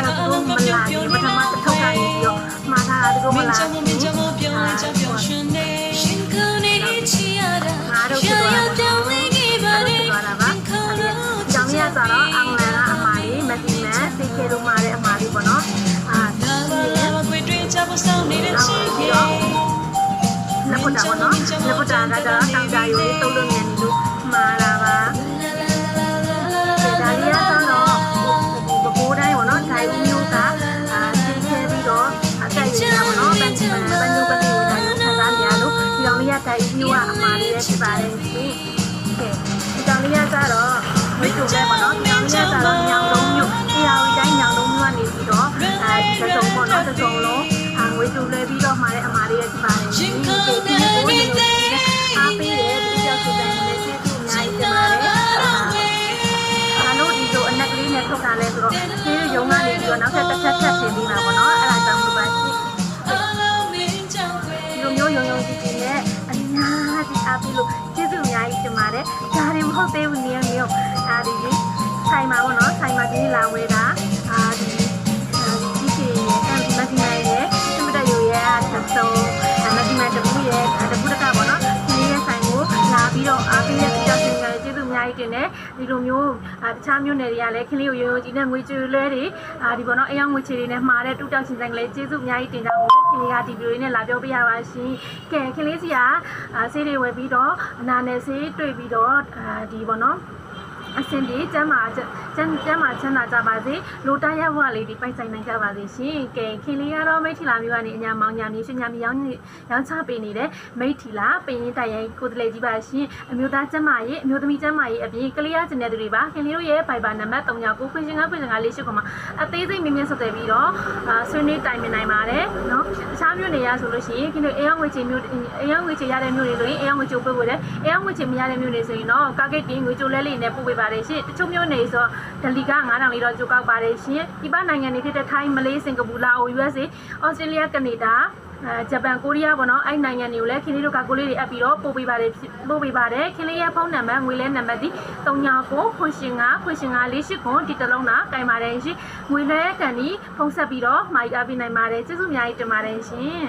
ကတော့သူတို့မလာဘူးပထမတစ်ထုပ်ကနေပြီးတော့မှားထားတာသူတို့မလာဘူးငါတို့ကတော့ငါတို့ကတော့ဒီကြောင်ရဆိုတော့အောင်လန်ကအမားလေးမက်ဆီမန်သိခဲလို့မှာတဲ့အမားလေးပေါ့နော်လက်ပတ်တာပေါ့နော်လက်ပတ်တာကတော့တောင်ကြရိုးတုံးလို့မြန်နေလို့မှားတာပါဒါရီယာကတော့ဘိုးတိုင်းပေါ့နော်ဒိုင်မျိုးကသိခဲပြီးတော့အသက်ရရပေါ့နော်ဘန်ဂျူဘန်ဂျူဘန်ကိုဒါရုံခံစားနေရလို့ဒီကောင်လေးကဒိုင်မျိုးကအမားလေးဖြစ်ပါတယ်ရှင်ကဲဒီကောင်လေးကတော့ဝိတုပဲပေါ့နော်ဒီကောင်လေးကတော့ညောင်လုံးမျိုးတရားဝင်တိုင်းညောင်လုံးမျိုးကနေပြီးတော့တစ်စုံပေါ့နော်တစ်စုံလုံးဝိတုလဲပြီးတော့မှာတဲ့အမားလေးဖြစ်ပါတယ်ရှင်ကဲဒီကိုအားပေးတယ်ဒီကြောက်တဲ့နေစစ်သူအများကြီးတင်ပါတယ်လို့ဒီလိုအနက်ကလေးနဲ့ထုတ်တာလဲဆိုတော့ဒီရုံကနေပြီးတော့နောက်ထပ်တစ်ချက်ထပ်ပြင်ပြီးမှာပေါ့နော်အဲ့ဒါကြောင့်လို့ပါရှိဒီလိုမျိုးရုံရုံကြည့်ကြည့်နဲ့အများကြီးအားပေးလို့ကျေးဇူးအများကြီးတင်ပါတယ်ဒါတွေမဟုတ်သေးဘူးနေမျိုးဒီဆိုင်မှာပေါ့နော်ဆိုင်မှာဒီလာဝဲတာဒီချီရဲ့မက်ဆီမိုင်ရဲ့စမတယူရဲ့သက်ဆုံးမက်ဆီမိုင်တပူရဲ့တပူတကပေါ့နော်ဒီရဲ့ဆိုင်ကိုလာပြီးတော့အားပေးတဲ့ကြောက်တင်ကြတဲ့ကျေးဇူးအများကြီးတင်တယ်ဒီလိုမျိုးတခြားမျိုးနယ်တွေကလည်းခလေးကိုရိုးရိုးကြီးနဲ့ငွေကြေးလဲတွေဒီပေါ့နော်အယောင်ငွေချေတွေနဲ့မှာတဲ့တူတောက်ရှင်ဆိုင်ကလေးကျေးဇူးအများကြီးတင်ကြပါခလေးကဒီဗီဒီယိုလေးနဲ့လာပြောပြရပါရှင်ကဲခလေးစီကဆေးတွေဝယ်ပြီးတော့အနာနယ်ဆေးတွေ့ပြီးတော့ဒီပေါ့နော်အစင်ပြေကျမ်းမာချမ်းသာကြပါစေလိုတန်းရဘဝလေးဒီပိုက်ဆိုင်နိုင်ကြပါစေရှင်ကဲခင်လေးကတော့မိထီလာမျိုးကနေအညာမောင်ညာမြေရွှေညာမြေရောင်းချပေးနေတဲ့မိထီလာပင်ရင်တိုက်ရိုက်ကိုတလေကြီးပါရှင်အမျိုးသားကျမ်းမာရေးအမျိုးသမီးကျမ်းမာရေးအပြင်ကလေးရကျင်တဲ့သူတွေပါခင်လေးတို့ရဲ့ Viber နံပါတ်39ခွင့်ရှင်9ခွင့်ရှင်9လေးရှိခွန်မှာအသေးစိတ်မြင်မြင်ဆက်သွယ်ပြီးတော့ဆွေးနွေးတိုင်ပင်နိုင်ပါတယ်နော်တခြားမျိုးနေရဆိုလို့ရှိရင်ခင်တို့အေးအောင်ငွေချေမျိုးအေးအောင်ငွေချေရတဲ့မျိုးတွေဆိုရင်အေးအောင်ငွေချိုးပေးဖို့တယ်အေးအောင်ငွေချေမရတဲ့မျိုးတွေဆိုရင်တော့ကားဂိတ်တင်ငွေချိုးလဲလေးနဲ့ပို့ပေးပါတယ်ရှင်တချို့မျိုးနေဆိုဒလီက9000လေးတော့ကြိုးကောက်ပါတယ်ရှင်ဒီပနိုင်ငံတွေဖြစ်တဲ့ထိုင်းမလေးစင်ကာပူလာအို USA ဩစတြေးလျကနေဒါဂျပန်ကိုရီးယားပေါ့နော်အဲ့နိုင်ငံတွေကိုလည်းခင်လေးတို့ကကိုလေးတွေအပ်ပြီးတော့ပို့ပေးပါတယ်ခင်လေးရဲ့ဖုန်းနံပါတ်ငွေလဲနံပါတ်ဒီ39ခွန်ရှင်9ခွန်ရှင်9လေးရှိခွန်ဒီတလုံးနာကင်ပါတယ်ရှင်ငွေလဲကန်ဒီဖုန်းဆက်ပြီးတော့မှာယူအပ်ပေးနိုင်ပါတယ်ကျေးဇူးအများကြီးတင်ပါတယ်ရှင်